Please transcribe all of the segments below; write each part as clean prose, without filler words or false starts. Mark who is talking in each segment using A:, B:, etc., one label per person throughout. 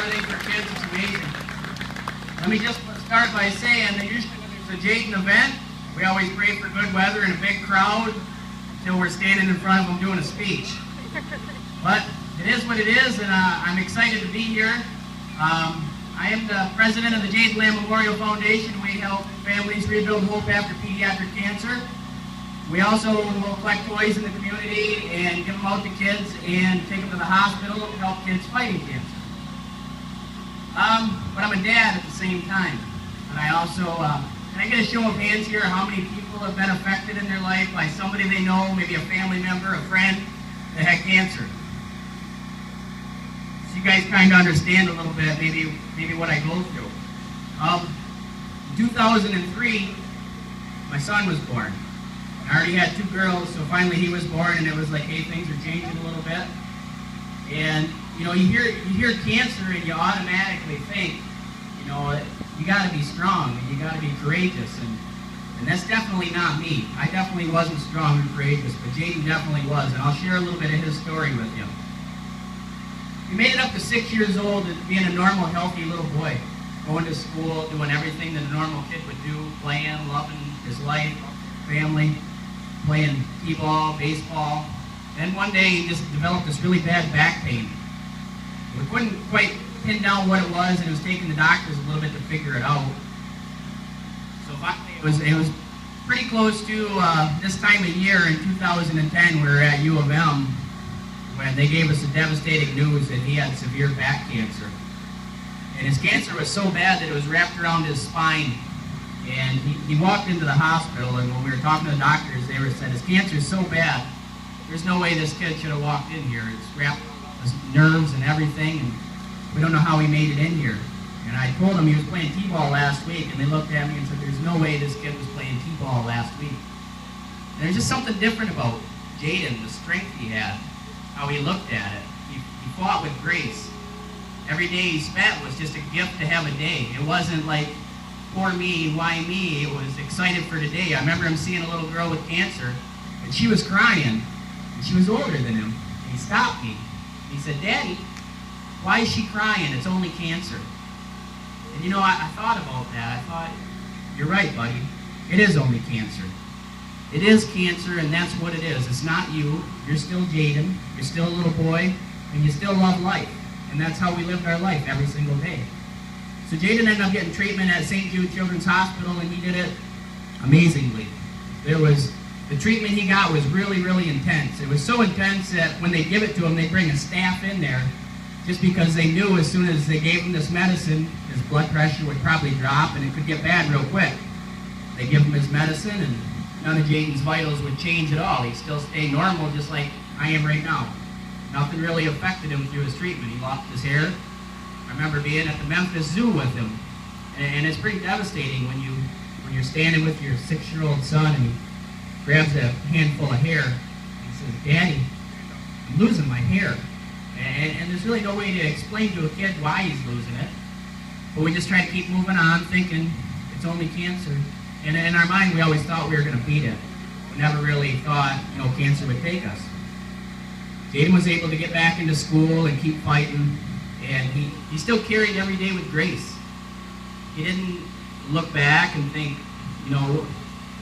A: everything for kids is amazing. Let me just start by saying that usually when there's a Jayden event, we always pray for good weather and a big crowd until we're standing in front of them doing a speech. But it is what it is, and I'm excited to be here. I am the president of the JLMF Memorial Foundation. We help families rebuild hope after pediatric cancer. We also will collect toys in the community and give them out to kids and take them to the hospital and help kids fighting cancer. But I'm a dad at the same time. And I also, can I get a show of hands here how many people have been affected in their life by somebody they know, maybe a family member, a friend that had cancer? So you guys kind of understand a little bit maybe what I go through. In 2003, my son was born. I already had 2 girls, so finally he was born, and it was like, hey, things are changing a little bit. And you know, you hear cancer, and you automatically think, you know, you got to be strong and you got to be courageous, and that's definitely not me. I definitely wasn't strong and courageous, but Jayden definitely was, and I'll share a little bit of his story with you. He made it up to 6 years old and being a normal, healthy little boy, going to school, doing everything that a normal kid would do, playing, loving his life, family, playing t-ball, baseball. Then one day he just developed this really bad back pain. We couldn't quite pin down what it was, and it was taking the doctors a little bit to figure it out. So finally it was pretty close to this time of year in 2010. We were at U of M when they gave us the devastating news that he had severe back cancer. And his cancer was so bad that it was wrapped around his spine. And he walked into the hospital, and when we were talking to the doctors, they said, his cancer is so bad, there's no way this kid should have walked in here. It's wrapped around his nerves and everything, and we don't know how he made it in here. And I told him he was playing t-ball last week, and they looked at me and said, there's no way this kid was playing t-ball last week. And there's just something different about Jayden, the strength he had, how he looked at it. He fought with grace. Every day he spent was just a gift to have a day. It wasn't like, poor me, why me? It was excited for today. I remember him seeing a little girl with cancer, and she was crying, and she was older than him. And he stopped me. He said, Daddy, why is she crying? It's only cancer. And you know, I thought about that. I thought, you're right, buddy. It is only cancer. It is cancer, and that's what it is. It's not you. You're still Jayden. You're still a little boy, and you still love life. And that's how we lived our life every single day. So Jayden ended up getting treatment at St. Jude Children's Hospital, and he did it amazingly. The treatment he got was really, really intense. It was so intense that when they give it to him, they bring a staff in there just because they knew as soon as they gave him this medicine, his blood pressure would probably drop and it could get bad real quick. They give him his medicine, and none of Jayden's vitals would change at all. He'd still stay normal just like I am right now. Nothing really affected him through his treatment. He lost his hair. I remember being at the Memphis Zoo with him, and it's pretty devastating when you're standing with your 6-year-old son and he grabs a handful of hair and he says, Daddy, I'm losing my hair. And there's really no way to explain to a kid why he's losing it, but we just try to keep moving on thinking it's only cancer. And in our mind we always thought we were going to beat it. We never really thought, you know, cancer would take us. Jayden was able to get back into school and keep fighting. And he still carried every day with grace. He didn't look back and think, you know,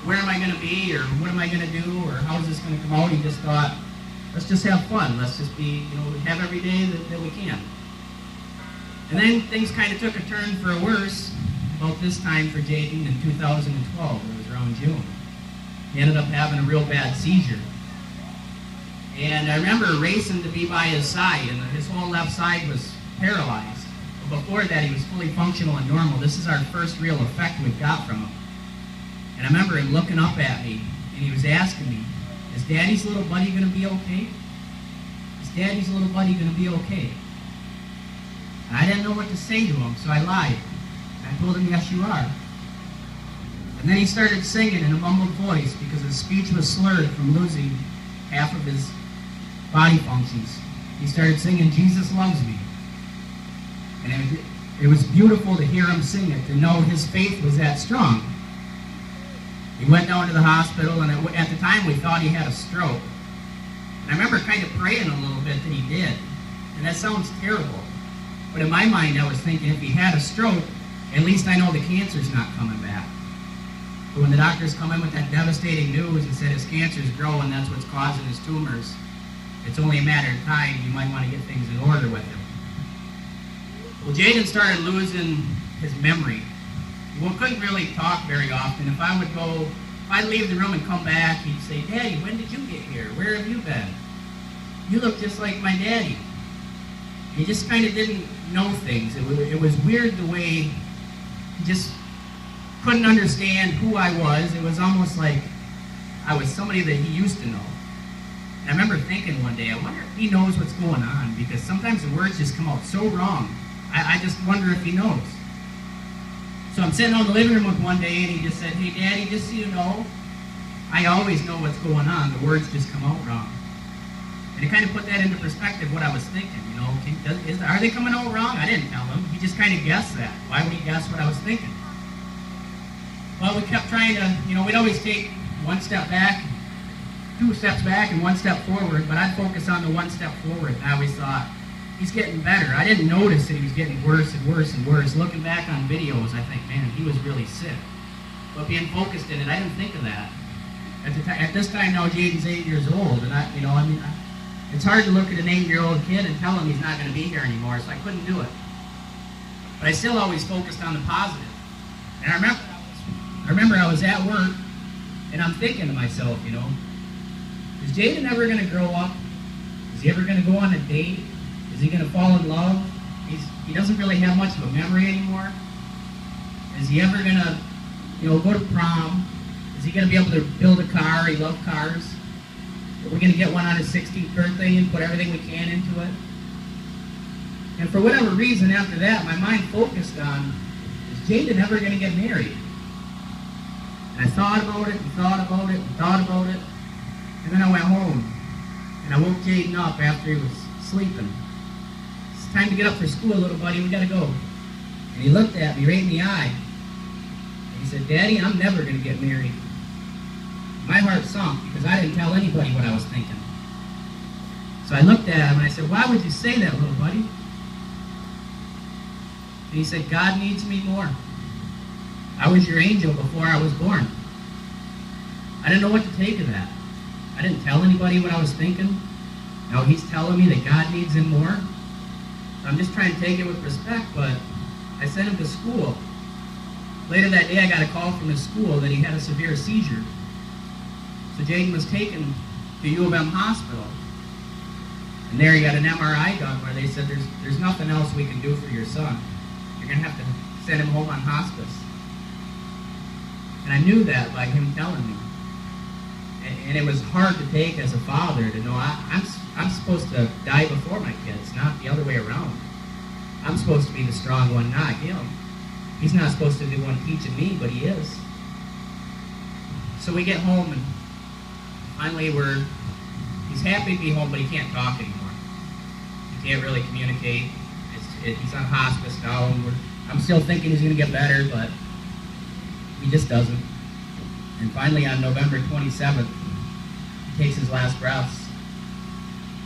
A: where am I going to be, or what am I going to do, or how is this going to come out? He just thought, let's just have fun. Let's just be, you know, have every day that we can. And then things kind of took a turn for a worse about this time for Jayden in 2012. It was around June. He ended up having a real bad seizure. And I remember racing to be by his side, and his whole left side was paralyzed. But before that, he was fully functional and normal. This is our first real effect we got from him. And I remember him looking up at me, and he was asking me, is Daddy's little buddy going to be okay? Is Daddy's little buddy going to be okay? And I didn't know what to say to him, so I lied. I told him, yes, you are. And then he started singing in a mumbled voice because his speech was slurred from losing half of his body functions. He started singing, Jesus Loves Me. And it was beautiful to hear him sing it, to know his faith was that strong. He went down to the hospital, and at the time we thought he had a stroke. And I remember kind of praying a little bit that he did. And that sounds terrible. But in my mind, I was thinking if he had a stroke, at least I know the cancer's not coming back. But when the doctors come in with that devastating news and said his cancer's growing, that's what's causing his tumors, it's only a matter of time. You might want to get things in order with him. Well, Jayden started losing his memory. He couldn't really talk very often. If I'd leave the room and come back, he'd say, "Daddy, when did you get here? Where have you been? You look just like my daddy." He just kind of didn't know things. It was weird the way he just couldn't understand who I was. It was almost like I was somebody that he used to know. And I remember thinking one day, I wonder if he knows what's going on, because sometimes the words just come out so wrong. I just wonder if he knows. So I'm sitting on the living room with one day, and he just said, "Hey, Daddy, just so you know, I always know what's going on. The words just come out wrong." And it kind of put that into perspective, what I was thinking. You know, are they coming out wrong? I didn't tell him. He just kind of guessed that. Why would he guess what I was thinking? Well, we kept trying to, we'd always take one step back, 2 steps back, and 1 step forward, but I'd focus on the 1 step forward. And I always thought, he's getting better. I didn't notice that he was getting worse and worse and worse. Looking back on videos, I think, man, he was really sick. But being focused in it, I didn't think of that. At this time now, Jayden's 8 years old, and it's hard to look at an 8-year-old kid and tell him he's not going to be here anymore, so I couldn't do it. But I still always focused on the positive. And I remember I was at work, and I'm thinking to myself, is Jayden ever going to grow up? Is he ever going to go on a date? Is he going to fall in love? He doesn't really have much of a memory anymore. Is he ever going to, go to prom? Is he going to be able to build a car? He loves cars. Are we going to get one on his 16th birthday and put everything we can into it? And for whatever reason, after that, my mind focused on, is Jayden ever going to get married? And I thought about it, and thought about it, and thought about it. And then I went home, and I woke Jayden up after he was sleeping. "It's time to get up for school, little buddy, we got to go." And he looked at me right in the eye. And he said, "Daddy, I'm never going to get married." My heart sunk, because I didn't tell anybody what I was thinking. So I looked at him and I said, "Why would you say that, little buddy?" And he said, "God needs me more. I was your angel before I was born." I didn't know what to take of that. I didn't tell anybody what I was thinking. Now he's telling me that God needs him more. So I'm just trying to take it with respect, but I sent him to school. Later that day I got a call from his school that he had a severe seizure. So Jayden was taken to U of M hospital. And there he got an MRI done where they said there's nothing else we can do for your son. You're going to have to send him home on hospice. And I knew that by him telling me. And it was hard to take as a father to know I'm supposed to die before my kids, not the other way around. I'm supposed to be the strong one, not him. He's not supposed to be the one teaching me, but he is. So we get home, and finally he's happy to be home, but he can't talk anymore. He can't really communicate. He's on hospice now, and I'm still thinking he's going to get better, but he just doesn't. And finally on November 27th, he takes his last breaths.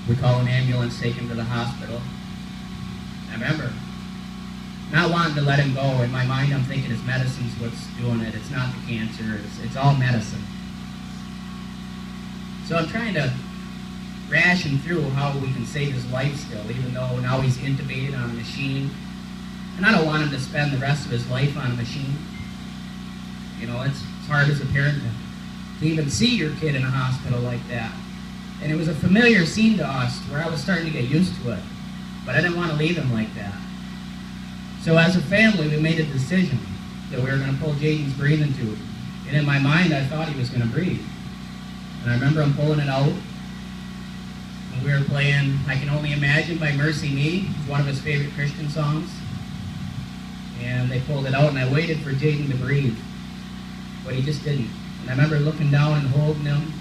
A: We call an ambulance, take him to the hospital. I remember not wanting to let him go. In my mind, I'm thinking his medicine's what's doing it. It's not the cancer. It's all medicine. So I'm trying to ration through how we can save his life still, even though now he's intubated on a machine. And I don't want him to spend the rest of his life on a machine. It's hard as a parent to even see your kid in a hospital like that. And it was a familiar scene to us where I was starting to get used to it. But I didn't want to leave him like that. So as a family, we made a decision that we were going to pull Jayden's breathing tube. And in my mind, I thought he was going to breathe. And I remember him pulling it out. And we were playing I Can Only Imagine by Mercy Me, one of his favorite Christian songs. And they pulled it out, and I waited for Jayden to breathe. But he just didn't. And I remember looking down and holding him,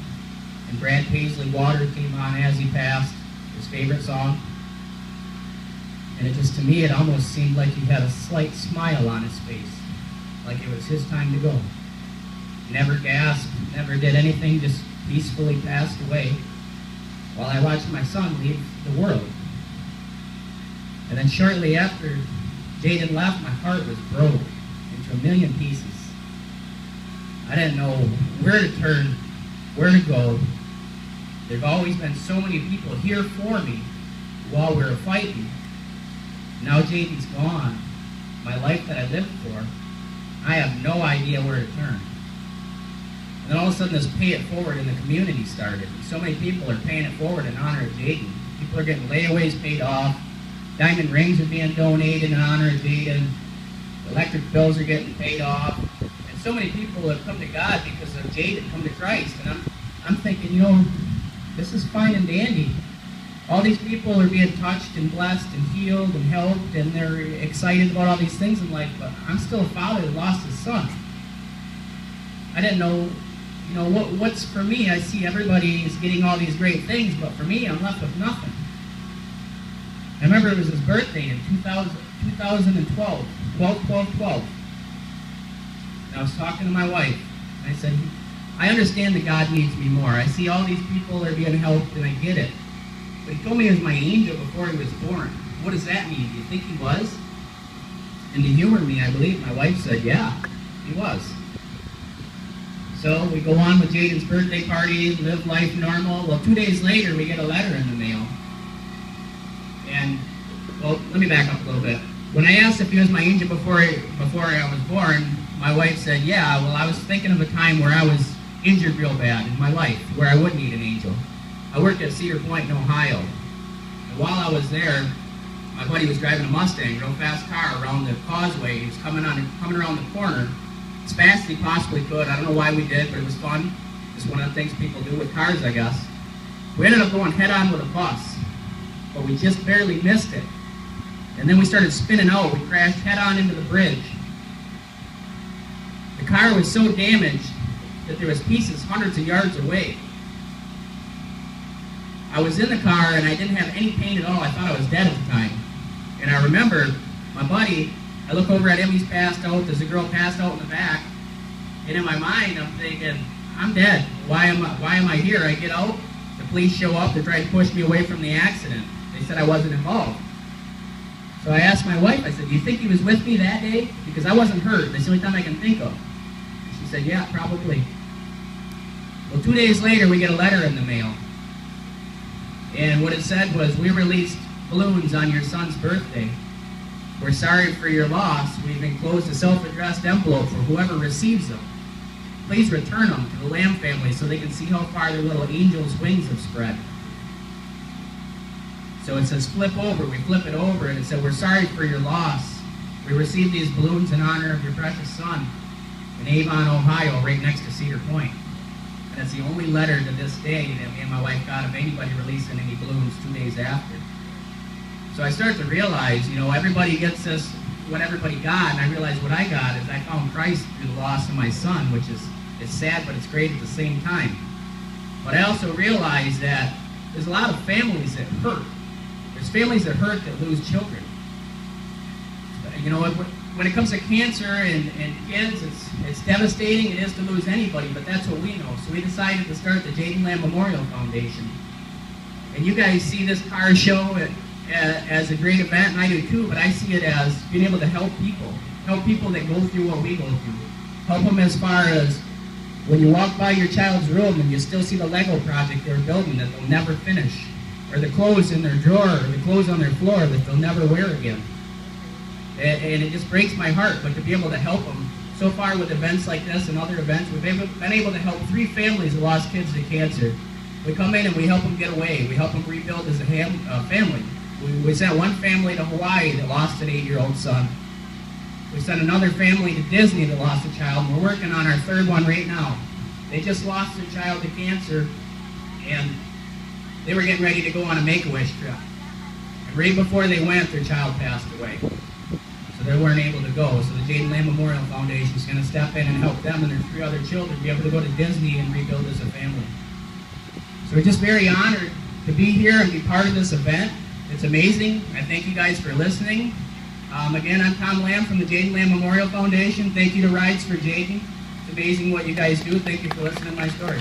A: and Brad Paisley, Water, came on as he passed, his favorite song. And it just, to me, it almost seemed like he had a slight smile on his face, like it was his time to go. He never gasped, never did anything, just peacefully passed away while I watched my son leave the world. And then shortly after Jayden left, my heart was broke into a million pieces. I didn't know where to turn, where to go. There've always been so many people here for me while we were fighting. Now Jayden's gone. My life that I lived for, I have no idea where to turn. And then all of a sudden this pay it forward in the community started. So many people are paying it forward in honor of Jayden. People are getting layaways paid off. Diamond rings are being donated in honor of Jayden. Electric bills are getting paid off. And so many people have come to God because of Jayden, come to Christ. And I'm thinking, you know, this is fine and dandy. All these people are being touched and blessed and healed and helped, and they're excited about all these things in life, but I'm still a father that lost his son. I didn't know, you know, what's for me. I see everybody is getting all these great things, but for me, I'm left with nothing. I remember it was his birthday in 2012, 12/12/12. And I was talking to my wife, and I said, I understand that God needs me more. I see all these people are being helped, and I get it. But he told me he was my angel before he was born. What does that mean? Do you think he was? And to humor me, I believe my wife said, yeah, he was. So we go on with Jayden's birthday party, live life normal. Well, 2 days later, we get a letter in the mail. And, well, let me back up a little bit. When I asked if he was my angel before I was born, my wife said, yeah, well, I was thinking of a time where I was injured real bad in my life, where I would need an angel. I worked at Cedar Point in Ohio. And while I was there, my buddy was driving a Mustang, real fast car, around the causeway. He was coming around the corner as fast as he possibly could. I don't know why we did, but it was fun. It's one of the things people do with cars, I guess. We ended up going head-on with a bus, but we just barely missed it. And then we started spinning out. We crashed head-on into the bridge. The car was so damaged that there was pieces hundreds of yards away. I was in the car and I didn't have any pain at all. I thought I was dead at the time. And I remember my buddy, I look over at him, he's passed out. There's a girl passed out in the back. And in my mind, I'm thinking, I'm dead. Why am I here? I get out, the police show up, they try to push me away from the accident. They said I wasn't involved. So I asked my wife, I said, do you think he was with me that day? Because I wasn't hurt. That's the only time I can think of. And she said, yeah, probably. Well, 2 days later, we get a letter in the mail. And what it said was, we released balloons on your son's birthday. We're sorry for your loss. We've enclosed a self-addressed envelope for whoever receives them. Please return them to the Lamb family so they can see how far their little angel's wings have spread. So it says flip over. We flip it over and it said, we're sorry for your loss. We received these balloons in honor of your precious son in Avon, Ohio, right next to Cedar Point. And that's the only letter to this day that me and my wife got of anybody releasing any balloons 2 days after. So I started to realize, you know, everybody gets this, what everybody got, and I realized what I got is I found Christ through the loss of my son, which is it's sad, but it's great at the same time. But I also realized that there's a lot of families that hurt. There's families that hurt that lose children. You know, when it comes to cancer and kids, it's devastating. It is to lose anybody, but that's what we know. So we decided to start the Jayden Lamb Memorial Foundation. And you guys see this car show as a great event, and I do too, but I see it as being able to help people that go through what we go through. Help them as far as when you walk by your child's room and you still see the Lego project they're building that they'll never finish, or the clothes in their drawer, or the clothes on their floor that they'll never wear again. And it just breaks my heart, but to be able to help them. So far with events like this and other events, we've been able to help 3 families that lost kids to cancer. We come in and we help them get away. We help them rebuild as a family. We sent one family to Hawaii that lost an 8-year-old son. We sent another family to Disney that lost a child. We're working on our 3rd one right now. They just lost their child to cancer, and they were getting ready to go on a Make-A-Wish trip. And right before they went, their child passed away. So they weren't able to go. So the Jayden Lamb Memorial Foundation is going to step in and help them and their 3 other children be able to go to Disney and rebuild as a family. So we're just very honored to be here and be part of this event. It's amazing. I thank you guys for listening. Again, I'm Tom Lamb from the Jayden Lamb Memorial Foundation. Thank you to Rides for Jayden. It's amazing what you guys do. Thank you for listening to my story.